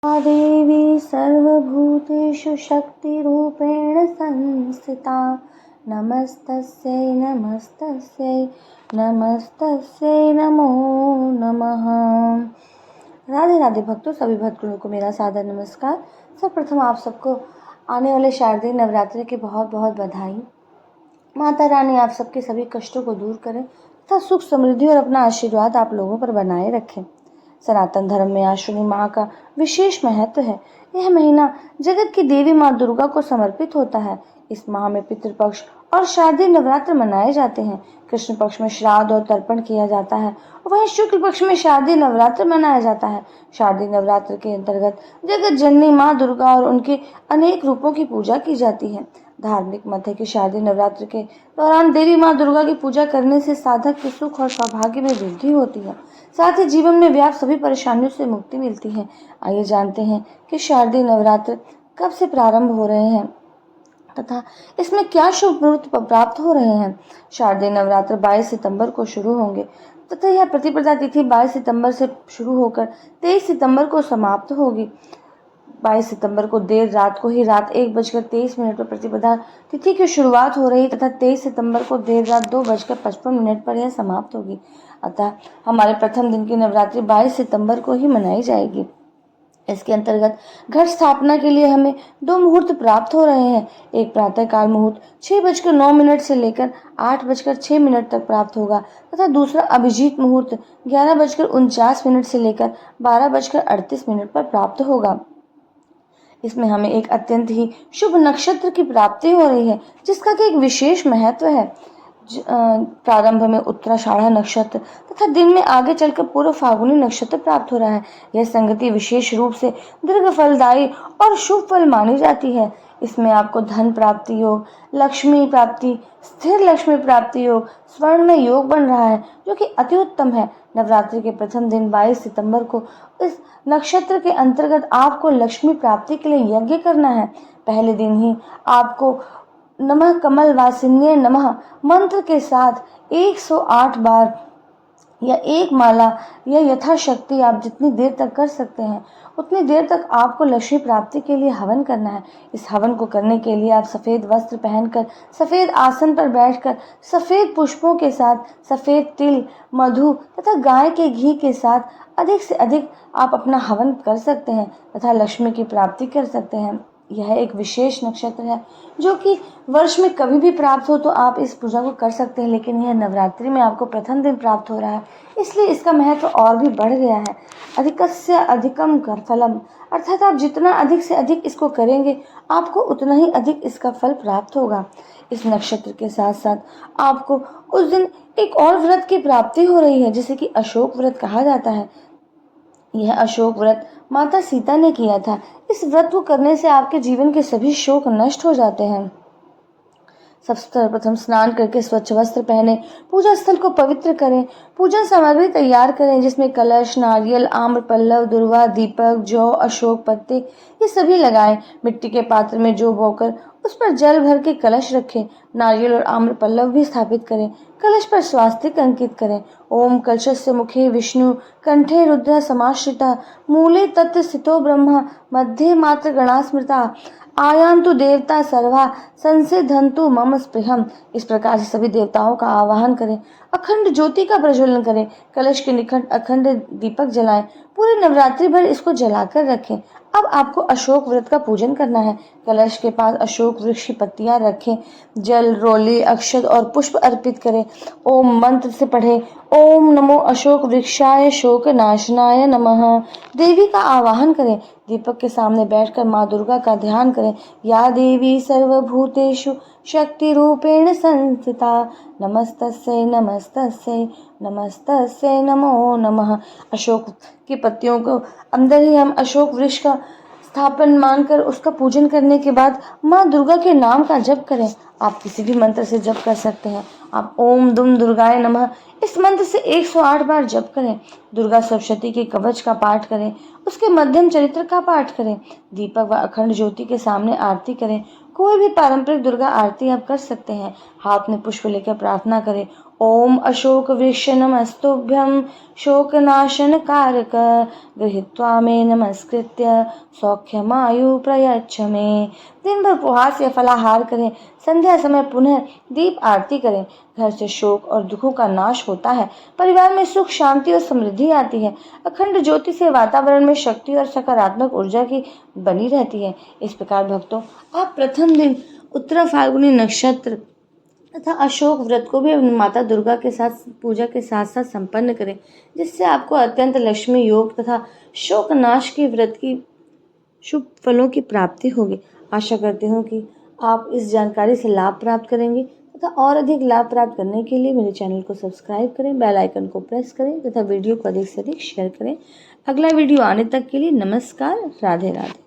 या देवी सर्वभूतेषु शक्तिरूपेण संस्थिता नमस्तस्यै नमस्तस्यै नमस्तस्यै नमो नमः। राधे राधे भक्तों, सभी भक्तों को मेरा सादर नमस्कार। सर्वप्रथम आप सबको आने वाले शारदीय नवरात्रि की बहुत बहुत बधाई। माता रानी आप सबके सभी कष्टों को दूर करें तथा सुख समृद्धि और अपना आशीर्वाद आप लोगों पर बनाए रखें। सनातन धर्म में आश्विनी माह का विशेष महत्व है। यह महीना जगत की देवी माँ दुर्गा को समर्पित होता है। इस माह में पितृपक्ष और शारदीय नवरात्र मनाए जाते हैं। कृष्ण पक्ष में श्राद्ध और तर्पण किया जाता है, वहीं शुक्ल पक्ष में शारदीय नवरात्र मनाया जाता है। शारदीय नवरात्र के अंतर्गत जगत जननी माँ दुर्गा और उनके अनेक रूपों की पूजा की जाती है। धार्मिक मत है कि शारदीय नवरात्र के दौरान देवी माँ दुर्गा की पूजा करने से साधक के सुख और सौभाग्य में वृद्धि होती है, साथ ही जीवन में व्याप्त सभी परेशानियों से मुक्ति मिलती है। आइए जानते हैं कि शारदीय नवरात्र कब से प्रारंभ हो रहे हैं तथा इसमें क्या शुभ मुहूर्त प्राप्त हो रहे हैं। शारदीय नवरात्र 22 सितंबर को शुरू होंगे तथा यह प्रतिपदा तिथि 22 सितंबर से शुरू होकर 23 सितंबर को समाप्त होगी। 22 सितंबर को देर रात को ही रात 1:23 पर प्रतिपदा तिथि की शुरुआत हो रही तथा 23 सितंबर को देर रात 2:55 पर यह समाप्त होगी। अतः हमारे प्रथम दिन की नवरात्रि 22 सितंबर को ही मनाई जाएगी। इसके अंतर्गत घट स्थापना के लिए हमें 2 मुहूर्त प्राप्त हो रहे हैं। एक प्रातःकाल मुहूर्त 6:09 से लेकर 8:06 तक प्राप्त होगा तथा दूसरा अभिजीत मुहूर्त 11:49 से लेकर 12:38 पर प्राप्त होगा। इसमें हमें एक अत्यंत ही शुभ नक्षत्र की प्राप्ति हो रही है, जिसका कि एक विशेष महत्व है। प्रारंभ में उत्तराषाढ़ा नक्षत्र तथा दिन में आगे चलकर पूर्व फाल्गुनी नक्षत्र प्राप्त हो रहा है। यह संगति विशेष रूप से दीर्घ फलदायी और शुभ फल मानी जाती है। इसमें आपको धन प्राप्ति योग, लक्ष्मी प्राप्ति, स्थिर लक्ष्मी प्राप्ति योग, स्वर्ण में योग बन रहा है, जो कि अति उत्तम है। नवरात्रि के प्रथम दिन 22 सितंबर को इस नक्षत्र के अंतर्गत आपको लक्ष्मी प्राप्ति के लिए यज्ञ करना है। पहले दिन ही आपको नमः कमल वासिन्ये नमः मंत्र के साथ 108 बार या एक माला या यथाशक्ति आप जितनी देर तक कर सकते हैं उतनी देर तक आपको लक्ष्मी प्राप्ति के लिए हवन करना है। इस हवन को करने के लिए आप सफ़ेद वस्त्र पहनकर सफ़ेद आसन पर बैठकर सफ़ेद पुष्पों के साथ सफ़ेद तिल, मधु तथा गाय के घी के साथ अधिक से अधिक आप अपना हवन कर सकते हैं तथा लक्ष्मी की प्राप्ति कर सकते हैं। यह एक विशेष नक्षत्र है जो कि वर्ष में कभी भी प्राप्त हो तो आप इस पूजा को कर सकते हैं, लेकिन यह नवरात्रि में आपको प्रथम दिन प्राप्त हो रहा है, इसलिए इसका महत्व और भी बढ़ गया है। अधिकस्य अधिकम कर फलम, अर्थात आप जितना अधिक से अधिक इसको करेंगे आपको उतना ही अधिक इसका फल प्राप्त होगा। इस नक्षत्र के साथ साथ आपको उस दिन एक और व्रत की प्राप्ति हो रही है, जिसे कि अशोक व्रत कहा जाता है। यह अशोक व्रत माता सीता ने किया था। इस व्रत को करने से आपके जीवन के सभी शोक नष्ट हो जाते हैं। सर्वप्रथम स्नान करके स्वच्छ वस्त्र पहने, पूजा स्थल को पवित्र करें, पूजन सामग्री तैयार करें जिसमें कलश, नारियल, आम्र पल्लव, दुर्वा, दीपक, जौ, अशोक पत्ते ये सभी लगाएं। मिट्टी के पात्र में जौ बोकर उस पर जल भर के कलश रखें। नारियल और आम्र पल्लव भी स्थापित करें। कलश पर स्वास्तिक अंकित करें। ओम कलशस्य मुखे विष्णु, कंठे रुद्र समाश्रिता, मूले तत्र स्थितो ब्रह्मा, मध्ये मात्र गणा स्मृता, आयान्तु देवता सर्वा संसिद्धन्तु मम स्पृहम। इस प्रकार से सभी देवताओं का आवाहन करें। अखंड ज्योति का प्रज्वलन करें। कलश के निकट अखंड दीपक जलाएं। पूरी नवरात्रि भर इसको जलाकर रखें। अब आपको अशोक व्रत का पूजन करना है। कलश के पास अशोक वृक्ष की पत्तियां रखें। जल, रोली, अक्षत और पुष्प अर्पित करें। ओम मंत्र से पढ़े, ओम नमो अशोक वृक्षाय शोक नाशनाय नमः। देवी का आवाहन करें। दीपक के सामने बैठकर माँ दुर्गा का ध्यान करें। या देवी सर्वभूतेषु शक्ति रूपेण संस्थिता नमस्तस्यै नमस्तस्यै नमस्तस्यै नमो नमः। अशोक की पत्तियों को अंदर ही हम अशोक वृक्ष का स्थापन मानकर उसका पूजन करने के बाद माँ दुर्गा के नाम का जप करें। आप किसी भी मंत्र से जप कर सकते हैं। आप ओम दुम दुर्गाय नमः इस मंत्र से 108 बार जप करें। दुर्गा सप्तशती के कवच का पाठ करें। उसके मध्यम चरित्र का पाठ करें। दीपक व अखंड ज्योति के सामने आरती करें। कोई भी पारंपरिक दुर्गा आरती आप कर सकते हैं। हाथ में पुष्प लेकर प्रार्थना करें। ओम अशोक वृक्ष नमस्तुभ्यं शोकनाशन कारक गृहीत्वा मे नमस्कृत्य सौख्यमायु प्रयच्छ मे। दिन भर उपवास या फलाहार करें। संध्या समय पुनः दीप आरती करें। घर से शोक और दुखों का नाश होता है। परिवार में सुख शांति और समृद्धि आती है। अखंड ज्योति से वातावरण में शक्ति और सकारात्मक ऊर्जा की बनी रहती है। इस प्रकार भक्तों, आप प्रथम दिन उत्तरा फाल्गुनी नक्षत्र तथा अशोक व्रत को भी माता दुर्गा के साथ पूजा के साथ साथ संपन्न करें, जिससे आपको अत्यंत लक्ष्मी योग तथा शोक नाश के व्रत की शुभ फलों की प्राप्ति होगी। आशा करती हूँ कि आप इस जानकारी से लाभ प्राप्त करेंगे तथा और अधिक लाभ प्राप्त करने के लिए मेरे चैनल को सब्सक्राइब करें, बेल आइकन को प्रेस करें तथा वीडियो को अधिक से अधिक शेयर करें। अगला वीडियो आने तक के लिए नमस्कार, राधे राधे।